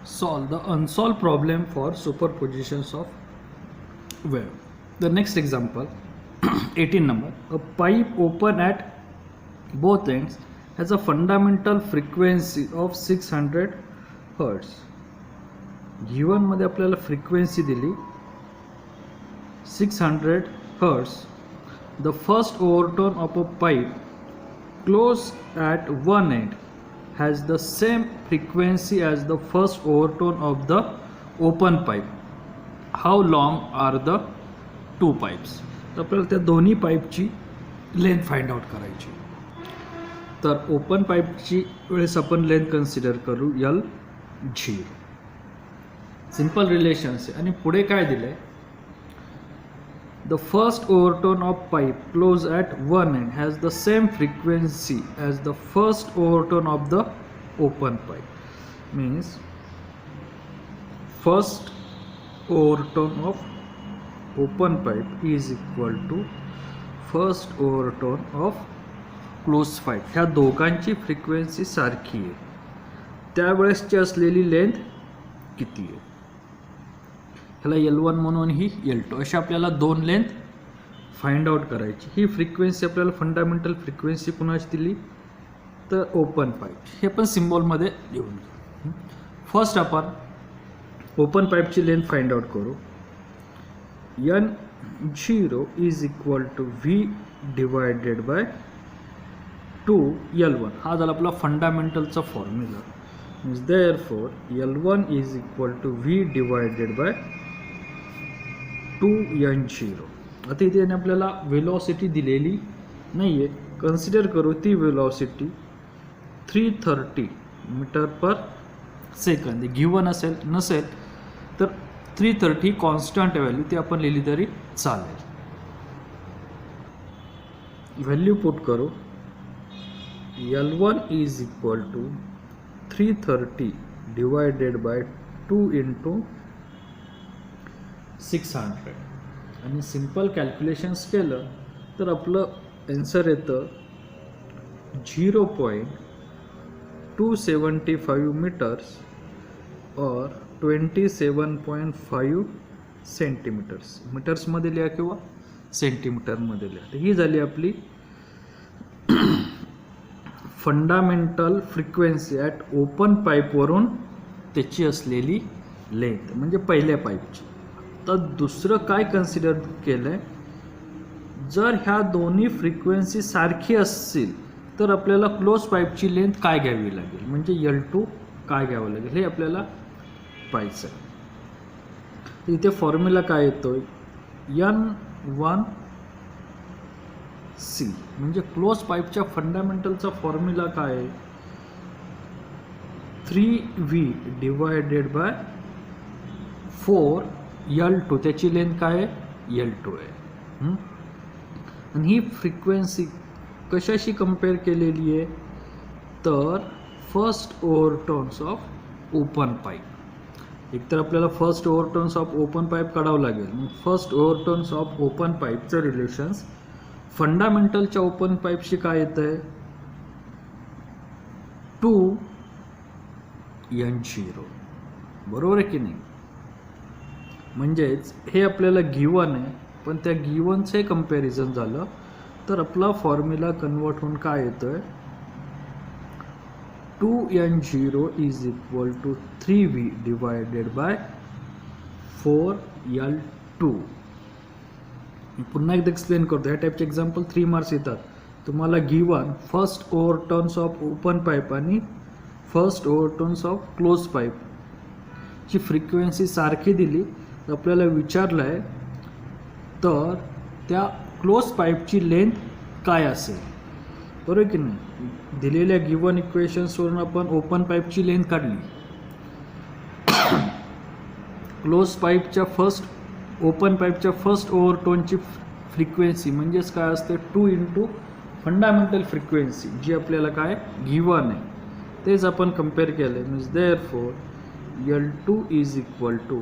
Solve the unsolved problem for superpositions of wave. The next example, 18 number. A pipe open at both ends has a fundamental frequency of 600 hertz. Given मध्ये आपल्याला frequency दिली 600 hertz. The first overtone of a pipe closed at one end has the same frequency as the first overtone of the open pipe. How long are the two pipes? तर आपल्याला त्या दोन्ही पाईपची length find out करायची. तर open पाईपची वेळेस आपण length consider करू L0. Simple relations आहे आणि पुढे काय दिलंय, the first overtone of pipe closed at one end has the same frequency as the first overtone of the open pipe. Means first overtone of open pipe is equal to first overtone of closed pipe. ह्या दोघांची frequency सारखी आहे, त्यावेळेसची असलेली length किती आहे. ह्याला L1 म्हणून ही L2 अशी आपल्याला दोन लेंथ फाइंड आउट करायची. ही फ्रिक्वेन्सी आपल्याला फंडामेंटल फ्रिक्वेन्सी कुणाची दिली तर ओपन पाईप. हे पण सिम्बॉलमध्ये लिहून घेऊ. फर्स्ट आपण ओपन पाईपची लेंथ फाइंड आउट करू. N0 is equal to V divided by 2L1. हा झाला आपला फंडामेंटलचा formula. Means therefore L1 is equal to V divided by 2N0. आता इथे आपल्याला वेलॉसिटी दिलेली नाही आहे, कन्सिडर करू ती velocity 330 metre per second. Given असेल नसेल तर 330 कॉन्स्टंट व्हॅल्यू ती आपण लिहिली तरी चालेल. व्हॅल्यू पुट करू. L1 is equal to 330 divided by 2 into 600 आणि सिंपल कॅल्क्युलेशन्स केलं तर आपलं आन्सर येतं 0.275 मीटर्स और 27.5 सेंटीमीटर्स. मीटर्समध्ये लिहा किंवा सेंटीमीटरमध्ये लिहा. तर ही झाली आपली फंडामेंटल फ्रिक्वेन्सी ॲट ओपन पाईपवरून त्याची असलेली लेंथ म्हणजे पहिल्या पाईपची. तर दुसरं काय कन्सिडर केलं आहे, जर ह्या दोन्ही फ्रिक्वेन्सी सारखी असतील तर आपल्याला क्लोज पाईपची लेंथ काय घ्यावी लागेल म्हणजे L2 काय घ्यावं लागेल हे आपल्याला पाहायचं आहे. इथे फॉर्म्युला काय येतोय N1C म्हणजे क्लोज पाईपच्या फंडामेंटलचा फॉर्म्युला काय आहे 3V डिवायडेड बाय 4L2. त्याची लेंथ काय आहे L2 आहे. आणि ही फ्रिक्वेन्सी कशाशी कंपेअर केलेली आहे तर first overtones of open pipe. एकतर आपल्याला first overtones of open pipe काढावं लागेल. मग फर्स्ट ओव्हरटर्न्स ऑफ ओपन पाईपचं रिलेशन्स फंडामेंटलच्या ओपन पाईपशी काय येतं आहे 2N0. बरोबर आहे की नाही. म्हणजेच हे आपल्याला गिवन आहे, पण त्या गिवनचं हे कंपॅरिझन झालं तर आपला फॉर्म्युला कन्वर्ट होऊन काय येतोय 2N0 is equal to 3V divided by 4L2. पुन्हा एकदा एक्सप्लेन करतो. ह्या टाईपचे एक्झाम्पल 3 मार्क्स येतात. तुम्हाला given first overtones of open pipe आणि first overtones of close pipe ची फ्रिक्वेन्सी सारखी दिली तर आपल्याला विचारलं आहे तर त्या क्लोज पाईपची लेंथ काय असेल. बरोबर की नाही. दिलेल्या गिवन इक्वेशन्सवरून आपण ओपन पाईपची लेंथ काढली. क्लोज पाईपच्या ओपन पाईपच्या फर्स्ट ओव्हरटोनची फ्रिक्वेन्सी म्हणजेच काय असते 2 इंटू फंडामेंटल फ्रिक्वेन्सी जी आपल्याला काय गिवन आहे तेच आपण कंपेअर केलं. Means therefore L2 is equal to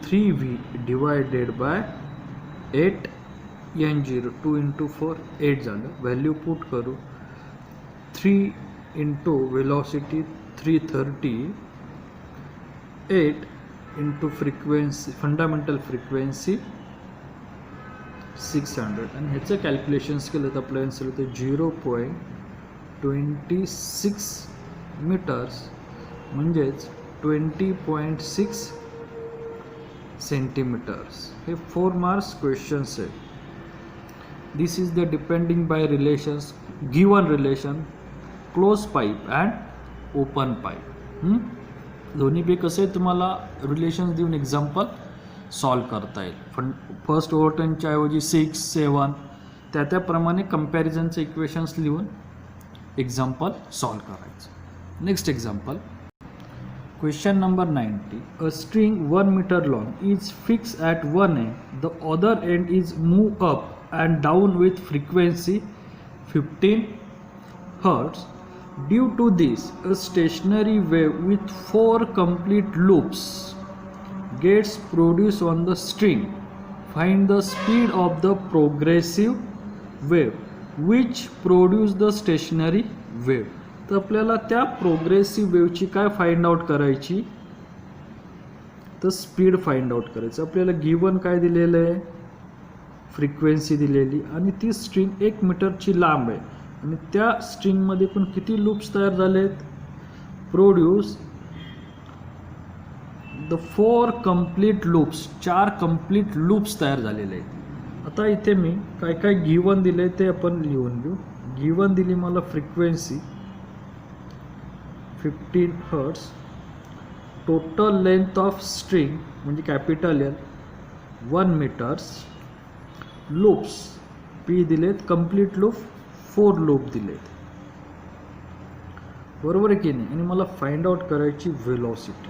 3V divided by 8N0. 2 into 4 8 झालं. व्हॅल्यू पुट करू. 3 into velocity 330 8 into frequency fundamental frequency 600 आणि ह्याचं कॅल्क्युलेशन्स केलं तर आपल्याला आन्सर होतं 0.26 मीटर्स म्हणजेच 20.6 सेंटीमीटर्स. हे 4 मार्क्स क्वेश्चन्स आहे. This is the depending by relations given relation close pipe and open pipe. दोन्हीपैकी कसे तुम्हाला रिलेशन्स देऊन एक्झाम्पल सॉल्व करता येईल. फर्स्ट ओव्हरटर्नच्या ऐवजी 6, 7 त्याप्रमाणे कंपॅरिझनचे इक्वेशन्स लिहून एक्झाम्पल सॉल्व करायचं. Next example question number 90. A string 1 meter long is fixed at one end. The other end is moved up and down with frequency 15 Hz. Due to this, a stationary wave with 4 complete loops gets produced on the string. Find the speed of the progressive wave which produce the stationary wave. तर आपल्याला त्या progressive वेव्हची काय find out करायची, तर speed find out करायचं. आपल्याला given काय दिलेलं आहे, फ्रिक्वेन्सी दिलेली आणि ती स्ट्रिंग 1 मीटरची लांब आहे आणि त्या स्ट्रिंगमध्ये पण किती लूप्स तयार झालेत, produce the 4 complete loops, 4 complete loops तयार झालेले आहेत. आता इथे मी काय काय गिवन दिले ते आपण लिहून घेऊ. गिवन दिली मला frequency 15 Hz, total length of string म्हणजे capital L 1 metres, loops p दिलेत, कंप्लीट लूप 4 लूप दिलेत, बरोबर आहे की नाही. आणि मला फाइंड आउट करायची व्हेलॉसिटी.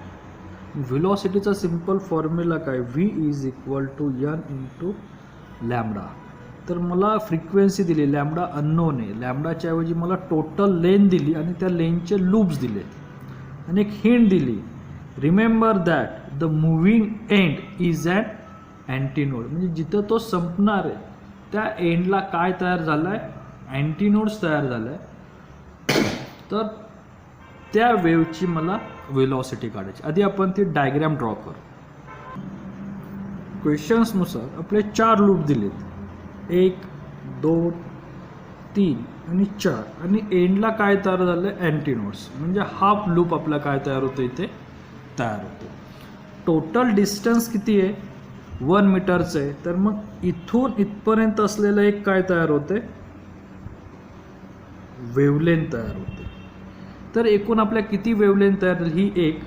व्हेलॉसिटीचा सिंपल फॉर्म्युला काय, v is equal to n into lambda. तर मला फ्रिक्वेन्सी दिली, लॅम्बडा अननोन आहे, लॅम्बडाच्या ऐवजी मला टोटल लेंथ दिली आणि त्या लेंथचे लूप्स दिलेत आणि एक हिंट दिली, remember that the moving end is an antinode. म्हणजे जिथं तो संपणार आहे त्या एंडला काय तयार झालं आहे, अँटीनोड्स तयार झालं आहे. तर त्या वेव्हची मला व्हेलॉसिटी काढायची. आधी आपण ती डायग्रॅम ड्रॉ करू. क्वेश्चन्सनुसार आपले 4 लूप दिलेत, 1, 2, 3 आणि 4 आणि एंडला काय तयार झालं, अँटीनोड्स. म्हणजे हाफ लूप आपला काय तयार होतं, इथे तयार होतो. टोटल डिस्टन्स किती आहे, 1 मीटरचं आहे. तर मग इथून इथपर्यंत असलेलं एक काय तयार होते, वेवलेंथ तयार होते. तर एकूण आपल्या किती वेवलेंथ तयार झाली, ही एक,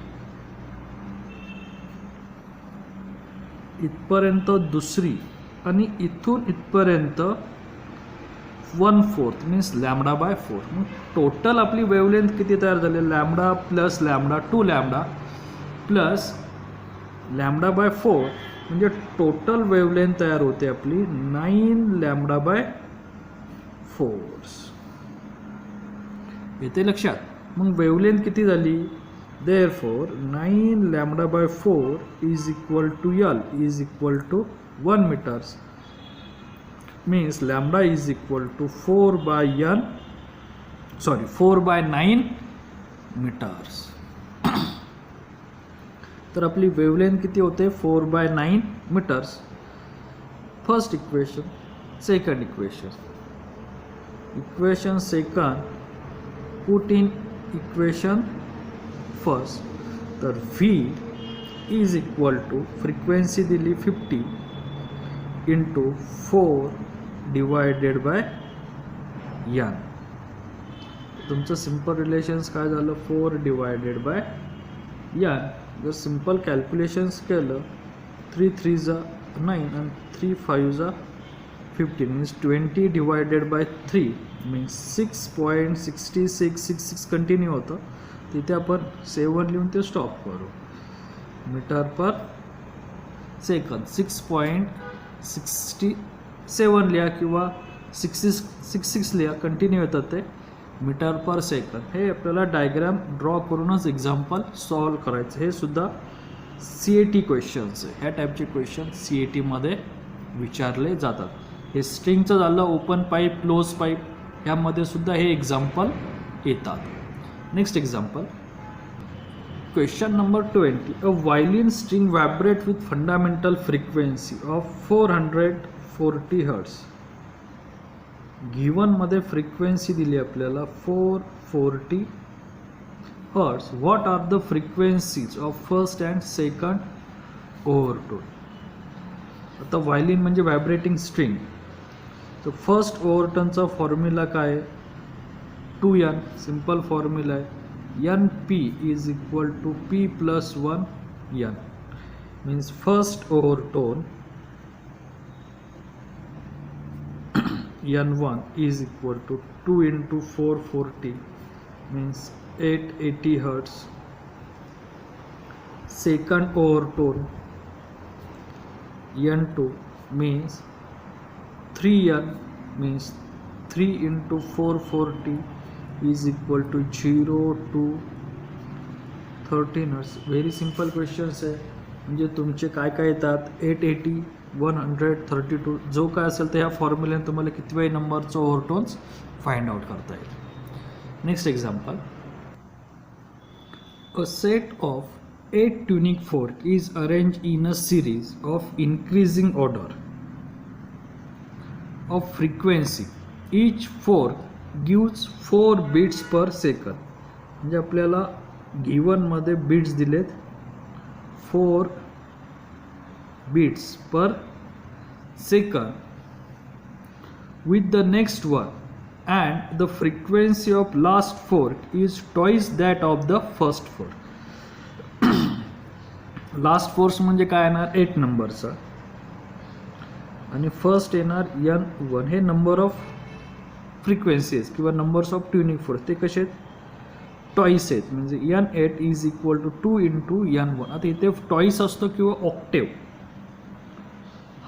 इथपर्यंत दुसरी आणि इथून इथपर्यंत 1/4 मीन्स लॅम्बडा बाय 4. मग टोटल आपली वेवलेंथ किती तयार झाली, lambda plus lambda 2 lambda plus lambda by 4 म्हणजे टोटल वेवलेंथ तयार होते आपली 9 लॅम्बडा बाय 4. येते लक्षात. मग वेवलेंथ किती झाली, therefore 9 lambda by 4 is equal to L is equal to 1 meters, means lambda is equal to 4 by 9 meters. तर आपली वेवलेंथ किती होते, 4 by 9 meters. First equation. Second equation second put in equation first. तर v is equal to frequency दिली 50 into 4 divided by n. तुमचं simple relations काय झालं, 4 divided by n. जर सिंपल कॅल्क्युलेशन्स केलं 3 3 जा 9 आणि 3 5 जा 15 means 20 divided by 3 means 6.6666 continue होतं. तिथे आपण 7 लिहून ते स्टॉप करू. मीटर पर सेकंद 6.67 लिहा किंवा 66 लिहा, कंटिन्यू येतात ते मीटर पर सेकंद. हे आपल्याला डायग्राम ड्रॉ करूनच एक्झाम्पल सॉल्व करायचं. हे सुद्धा CAT क्वेश्चन्स आहे. ह्या टाईपचे क्वेश्चन CATमध्ये विचारले जातात. हे स्ट्रिंगचं झालं, ओपन पाईप, क्लोज पाईप, ह्यामध्ये सुद्धा हे एक्झाम्पल येतात. Next example, Question number 20. A violin string vibrates with fundamental frequency of 440 Hz. Given मध्ये frequency दिली आपल्याला 440 Hz. What are the frequencies of first and second overtone? आता violin म्हणजे vibrating string. तर फर्स्ट ओव्हरटोनचा फॉर्म्युला काय आहे? 2n. Simple formula आहे. NP is equal to P plus 1 N. Means first overtone N1 is equal to 2 into 440 means 880 Hertz. Second overtone N2 means 3n means 3 into 440 is equal to 0 to 13 Hertz. Very simple questions आहे. म्हणजे तुमचे काय काय येतात 880 132 जो काय असेल तर ह्या फॉर्म्युल्याने तुम्हाला कितव्याही नंबरचं ओव्हरटोन्स फाइंड आउट करता येईल. Next example. A set of 8 tuning fork is arrange in a series of increasing order of frequency. Each fork gives 4 beats per second. म्हणजे आपल्याला गिवनमध्ये बीट्स दिलेत 4 beats per second with the next one and the frequency of last fork is twice that of the first fork. Last force म्हणजे काय येणार 8 नंबरचा आणि first येणार N1. हे नंबर ऑफ फ्रिक्वेन्सीज किंवा नंबर्स ऑफ ट्युनिंग फोर्स ते कसे आहेत टॉईस आहेत. म्हणजे N8 is equal to 2 into N1. आता इथे टॉईस असतो किंवा ऑक्टेव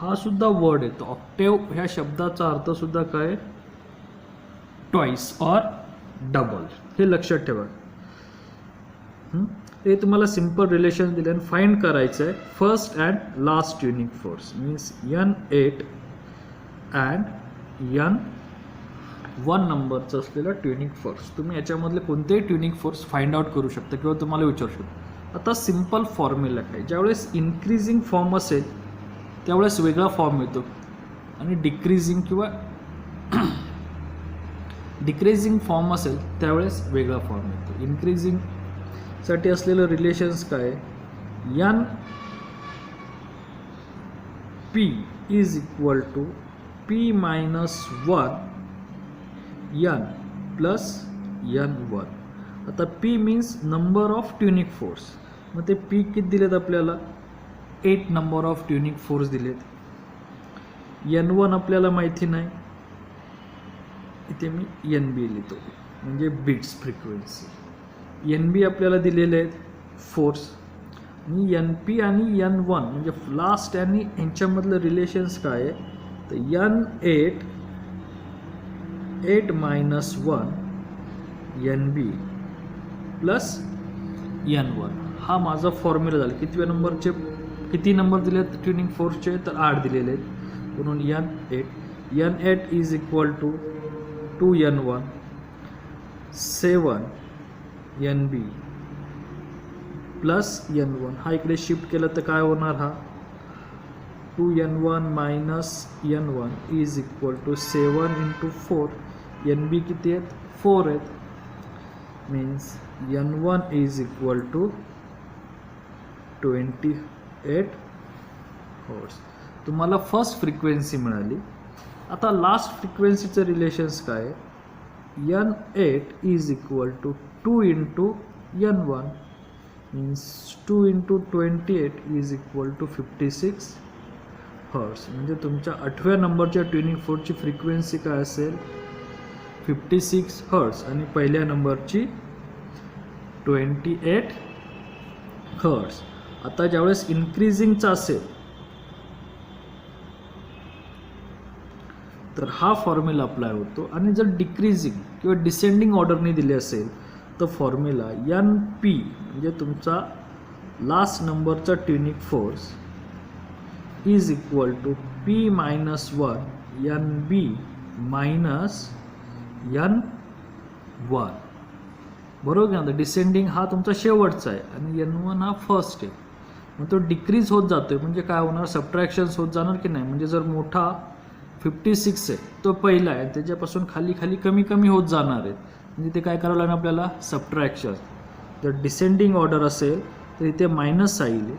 हा सुद्धा वर्ड येतो. ऑक्टेव ह्या शब्दाचा अर्थ सुद्धा काय टॉईस ऑर डबल. हे लक्षात ठेवा. ते तुम्हाला सिंपल रिलेशन दिले आणि फाइंड करायचं आहे first and last tuning force. Means N8 and N1 नंबरचं असलेला ट्युनिंग फोर्स. तुम्ही याच्यामधले कोणतेही ट्युनिंग फोर्स फाइंड आउट करू शकता किंवा तुम्हाला विचारू शकता. आता सिंपल फॉर्म्युला काय ज्यावेळेस इन्क्रीजिंग फॉर्म असेल त्यावेळेस वेगळा फॉर्म येतो आणि डिक्रीजिंग किंवा डिक्रीजिंग फॉर्म असेल त्यावेळेस वेगळा फॉर्म येतो. इन्क्रीजिंग साठी असलेलं रिलेशन्स काय NP is equal to P minus 1 N plus N1. आता P means number of tuning forks. मग ते P किती दिलेत आपल्याला 8 नंबर ऑफ ट्युनिंग फोर्स दिलेत. N1 आपल्याला माहिती नाही इथे मी NB लिहितो म्हणजे बीट्स फ्रिक्वेन्सी. NB आपल्याला दिलेले आहेत फोर्स आणि NP आणि N1 म्हणजे लास्ट आणि यांच्यामधलं रिलेशन्स काय आहे तर N8 8 minus 1 NB plus N1 हा माझा फॉर्म्युला झाला. कितव्या नंबरचे किती नंबर दिले आहेत ट्युनिंग फोर्सचे तर 8 दिलेले आहेत. म्हणून N8 is equal to 2 N1 7 NB plus N1. हा इकडे शिफ्ट केलं तर काय होणार हा 2 N1 minus N1 is equal to 7 into 4. NB किती आहेत 4 आहेत. Means N1 is equal to 28 hertz. तुम्हाला फर्स्ट फ्रिक्वेन्सी मिळाली. आता लास्ट फ्रिक्वेन्सीचं रिलेशन्स काय N8 is equal to 2 into N1 means 2 into 28 is equal to 56 hertz. म्हणजे तुमच्या 8व्या नंबरच्या ट्युनिंग फोर्सची फ्रिक्वेन्सी काय असेल 56 हर्ट्ज आणि पहिल्या नंबरची 28 हर्ट्ज. आता ज्यावेळेस इन्क्रीजिंगचा असेल तर हा फॉर्म्युला अप्लाय होतो आणि जर डिक्रीजिंग किंवा डिसेंडिंग ऑर्डरने दिले असेल तर फॉर्म्युला NP म्हणजे तुमचा लास्ट नंबरचा tuning forks is equal to P minus 1 NB minus N1. बरोबर ना. डिसेंडिंग हा तुमचा शेवटचा आहे आणि N1 हा फर्स्ट आहे. मग तो डिक्रीज होत जातोय म्हणजे काय होणार, सबट्रॅक्शन्स होत जाणार की नाही. म्हणजे जर मोठा 56 आहे तो पहिला आहे, त्याच्यापासून खाली खाली कमी कमी होत जाणार आहेत, म्हणजे ते काय करावं लागणार आपल्याला, सबट्रॅक्शन. जर डिसेंडिंग ऑर्डर असेल तर इथे मायनस साईन आहे,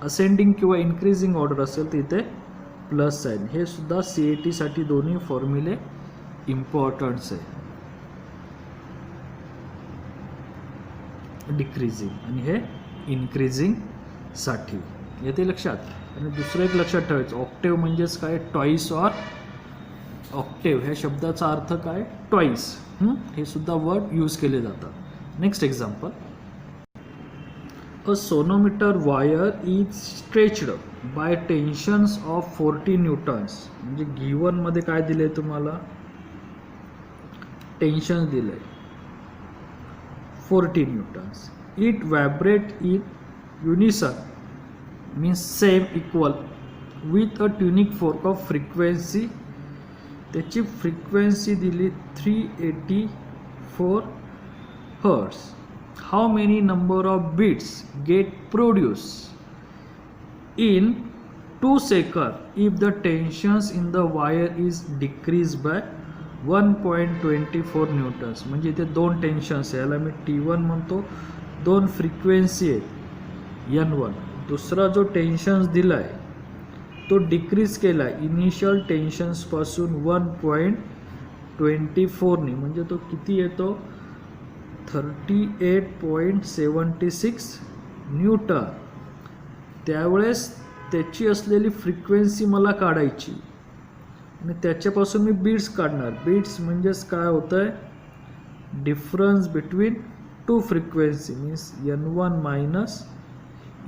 असेंडिंग किंवा इन्क्रीजिंग ऑर्डर असेल तर इथे प्लस साईन. हे सुद्धा CAT साठी दोन्ही फॉर्म्युले इम्पॉर्टंट्स आहे. डिक्रीजिंग आणि हे इन्क्रीजिंग साठी येते लक्षात. आणि दुसरं एक लक्षात ठेवायचं, ऑक्टेव्ह म्हणजेच काय, टॉईस ऑर ऑक्टेव्ह ह्या शब्दाचा अर्थ काय, टॉईस. हे सुद्धा वर्ड यूज केले जातात. Next example, a sonometer wire is stretched by tensions of 40 newtons. म्हणजे गिवन मध्ये काय दिले तुम्हाला, टेन्शन दिले 40 newtons. It vibrate in unison means same equal with a tuning fork of frequency. त्याची फ्रिक्वेन्सी दिली 384 hertz. How many number of beats get produce in 2 second if the tensions in the wire is decrease by 1.24 newtons. म्हणजे इथे दोन tensions आहे, याला मी T1 म्हणतो, दोन frequency आहेत N1. दुसरा जो टेन्शन्स दिला आहे तो डिक्रीज केला आहे इनिशियल टेन्शन्सपासून 1.24 ने, म्हणजे तो किती येतो, 38.76 न्यूटन. त्यावेळेस त्याची असलेली फ्रिक्वेन्सी मला काढायची आणि त्याच्यापासून मी बीट्स काढणार. बीट्स म्हणजेच काय होतं आहे, difference between two frequency means N1 minus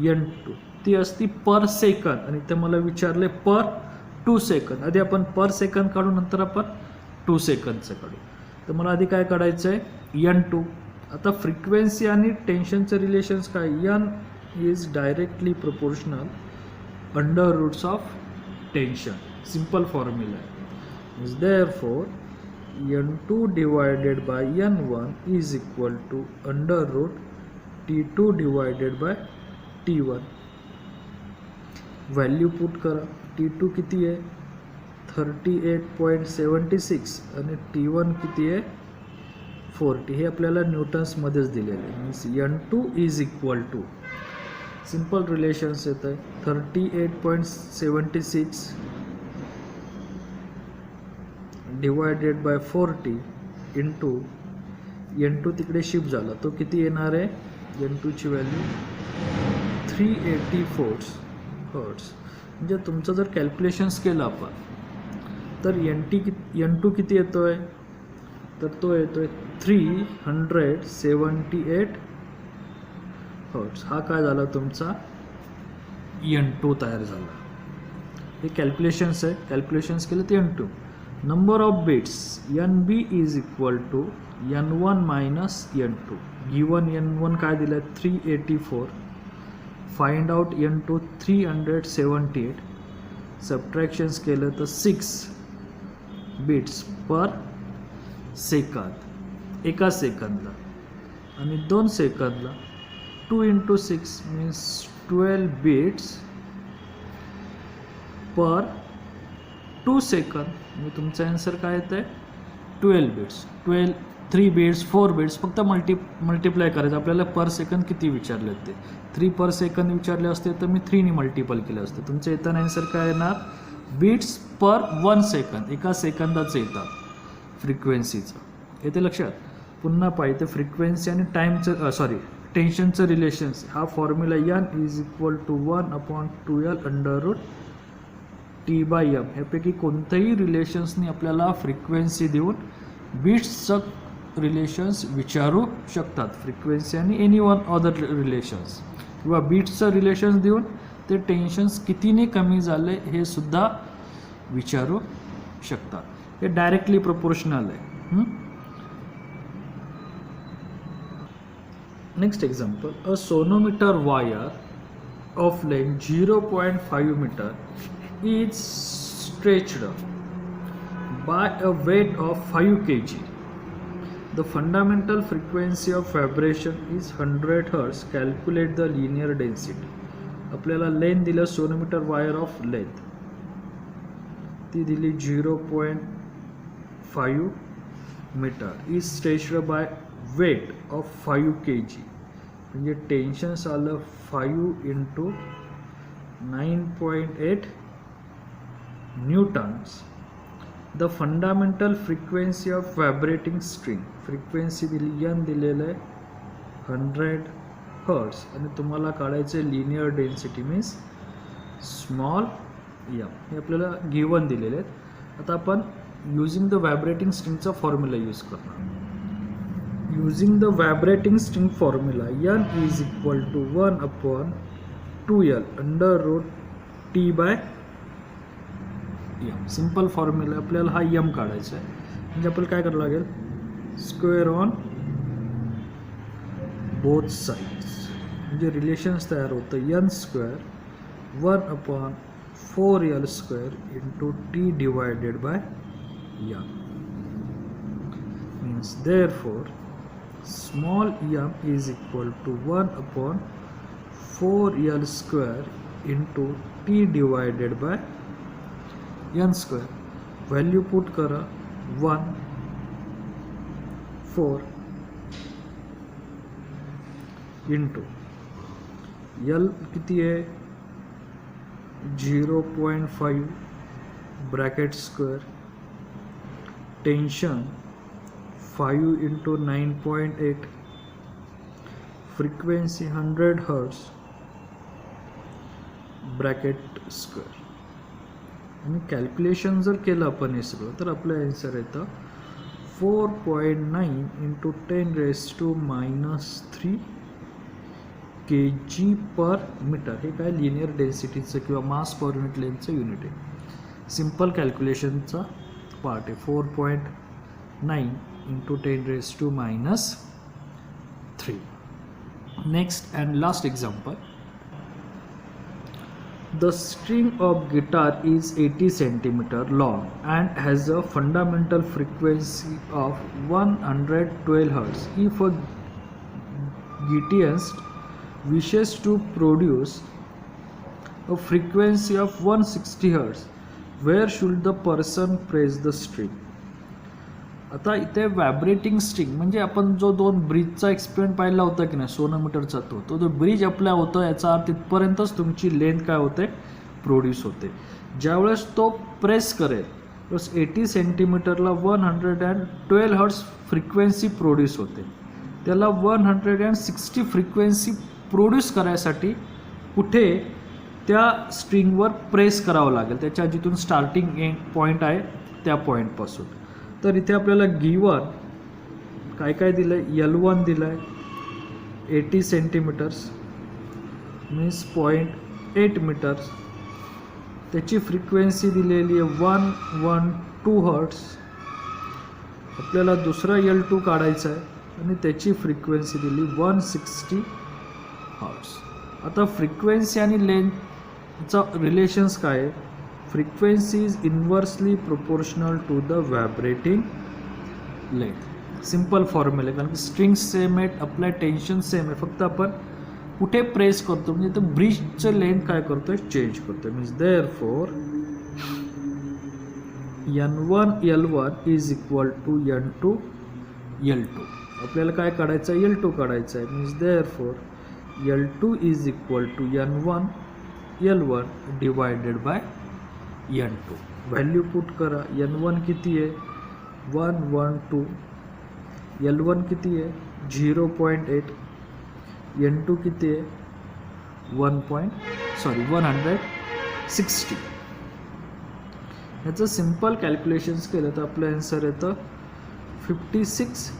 N2. ती असती पर सेकंद आणि ते मला विचारले पर 2 सेकंद. आधी आपण पर सेकंद काढू, नंतर आपण 2 सेकंदचं काढू. तर मला आधी काय काढायचं आहे, N2. आता फ्रिक्वेन्सी आणि टेन्शनचं रिलेशन्स काय, N is directly proportional under roots of tension. Simple formula आहे. Therefore N2 divided by N1 is equal to under root T2 divided by T1. Value put करा. T2 किती आहे, 38.76 आणि T1 किती आहे, 40. हे आपल्याला न्यूटन्समध्येच दिलेले आहे. Means N2 is equal to, simple relations येत आहे, 38.76 डिवायडेड बाय 40 इंटू N2 तिकडे शिफ्ट झाला, तो किती येणार आहे, N2 ची व्हॅल्यू 384 हर्ट्स. म्हणजे तुमचं जर कॅल्क्युलेशन्स केलं आपण तर N2 किती येतो आहे, तर तो येतो आहे 378 हर्ट्स. हा काय झाला तुमचा N2 तयार झाला. हे कॅल्क्युलेशन्स आहे, कॅल्क्युलेशन्स केलं ते N2. Number of beats NB is equal to N1 minus N2. Given N1 काय दिलं आहे, 384. Find out N2 378. सबट्रॅक्शन्स केलं तर 6 बिट्स पर सेकंद, एका सेकंदला, आणि 2 सेकंदला 2 इंटू 6 मीन्स 12 बिट्स पर 2 सेकंद. म्हणजे तुमचा आन्सर काय येतं आहे, 12 बिट्स. 3 बिट्स 4 बिट्स फक्त मल्टिप्लाय करायचं. आपल्याला पर सेकंद किती विचारले ते, 3 पर सेकंद विचारले असते तर मी 3 ने मल्टिपल केलं असतं. तुमचं येताना आन्सर काय येणार, बीट्स पर 1 सेकंद, एका सेकंदाचं येतात फ्रिक्वेन्सीचं. येते लक्षात. पुन्हा पाहिजे फ्रिक्वेन्सी आणि टाईमचं टेन्शनचं रिलेशन्स. हा formula N is equal to 1/2L under root T/M. ह्यापैकी कोणत्याही रिलेशन्सनी आपल्याला फ्रिक्वेन्सी देऊन बीट्सचं रिलेशन्स विचारू शकतात. फ्रिक्वेन्सी आणि एनी वन अदर रिलेशन्स, किंवा बीट्सचं रिलेशन्स देऊन ते टेन्शन्स कितीने कमी झाले हे सुद्धा विचारू शकतात. हे डायरेक्टली प्रोपोर्शनल आहे. Next example, a sonometer wire of length 0.5 metre is stretched by a weight of 5 kg The fundamental frequency of vibration is 100 Hz. Calculate the linear density. आपल्याला लेंथ दिलं सोनोमीटर वायर ऑफ लेंथ, ती दिली 0.5 metre. Is stretched by weight of 5 kg. म्हणजे tensions आलं 5 × 9.8 newtons. The fundamental frequency of vibrating string, frequency दिली n दिलेलं आहे 100 hertz आणि तुम्हाला काढायचे linear density means small m. हे आपल्याला गिवन दिलेले आहेत. आता आपण युजिंग द व्हायब्रेटिंग स्ट्रिंगचा फॉर्म्युला यूज करणार. Using the vibrating string formula n is equal to 1/2L √T/m. Simple formula. आपल्याला हा m काढायचा आहे म्हणजे आपल्याला काय करावं लागेल, स्क्वेअर ऑन बोथ साइड्स. म्हणजे रिलेशन्स तयार होतं n² 1/4L² × T/m. means therefore small m is equal to 1/4L² × T/n². Value put करा 1 4 इंटू L किती आहे 0.5 bracket square, tension 5 × 9.8, frequency 100 hertz bracket square. आणि कॅल्क्युलेशन जर केलं आपण हे सगळं तर आपलं आन्सर येतं 4.9 × 10⁻³ kg/मीटर. हे काय लिनियर डेन्सिटीचं किंवा मास पर युनिट लेंथचं युनिट आहे. सिंपल कॅल्क्युलेशनचा पार्ट आहे. 4.9 × 10⁻³. Next and last example. The string of guitar is 80 cm long and has a fundamental frequency of 112 Hz. If a guitarist wishes to produce a frequency of 160 Hz, where should the person press the string? आता इथे vibrating string म्हणजे आपण जो 2 ब्रिजचा experiment पाहिला होता की नाही सोनोमीटरचा, तो जो ब्रिज अप्लाय होतो याचा अर्थ तिथपर्यंतच तुमची लेंथ काय होते प्रोड्यूस होते. ज्यावेळेस तो प्रेस करेल बस 80 सेंटीमीटरला 112 हर्ट्स फ्रिक्वेन्सी प्रोड्यूस होते. त्याला 160 फ्रिक्वेन्सी प्रोड्यूस करायसाठी कुठे त्या स्ट्रिंगवर प्रेस करावं लागेल, त्याच्या जिथून स्टार्टिंग एंड पॉईंट आहे त्या पॉईंटपासून. तर इथे आपल्याला गिवन काय काय दिलं आहे, L1 दिलं आहे 80 सेंटीमीटर्स मीन्स 0.8 मीटर्स. त्याची फ्रिक्वेन्सी दिलेली आहे 112 हर्ट्स. आपल्याला दुसरा L2 काढायचा आहे आणि त्याची फ्रिक्वेन्सी दिली 160 हर्ट्स. आता फ्रिक्वेन्सी आणि लेंथचा रिलेशन्स काय आहे, frequency is inversely proportional to the vibrating length. Simple formula, कारण की स्ट्रिंग्स सेम आहेत, आपल्या टेन्शन सेम आहे, फक्त आपण कुठे प्रेस करतो म्हणजे तर ब्रिजचं लेंथ काय करतोय चेंज करतोय. Means therefore N1 L1 is equal to N2 L2. आपल्याला काय काढायचं आहे L2 काढायचं आहे. Means therefore L2 is equal to N1 L1 divided by N2. Value put करा. N1 किती आहे 112, L1 किती आहे 0.8, N2 किती आहे 160. ह्याचं सिंपल कॅल्क्युलेशन्स केलं तर आपलं आन्सर येतं 56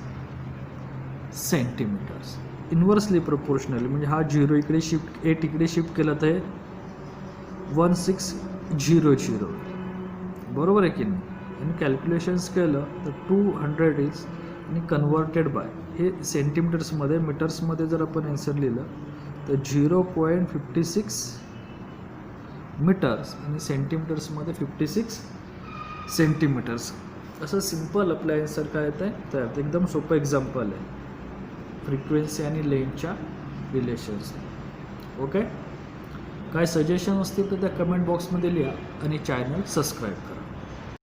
सेंटीमीटर्स. इन्व्हर्सली प्रोपोर्शनल म्हणजे हा 0 इकडे शिफ्ट 8 इकडे शिफ्ट केलं तर हे 1600 बरोबर आहे की नाही. आणि कॅल्क्युलेशन्स केलं तर 200 इज आणि कन्वर्टेड बाय हे सेंटीमीटर्समध्ये मीटर्समध्ये जर आपण आन्सर लिहिलं तर 0.56 मीटर्स आणि सेंटीमीटर्समध्ये 56 सेंटीमीटर्स. असं सिम्पल आपल्या आन्सर काय येतं आहे तर एकदम सोपं एक्झाम्पल आहे फ्रिक्वेन्सी आणि लेंथच्या रिलेशन्स. ओके, काय सजेशन असतील तर त्या कमेंट बॉक्समध्ये लिहा आणि चॅनल सबस्क्राईब करा.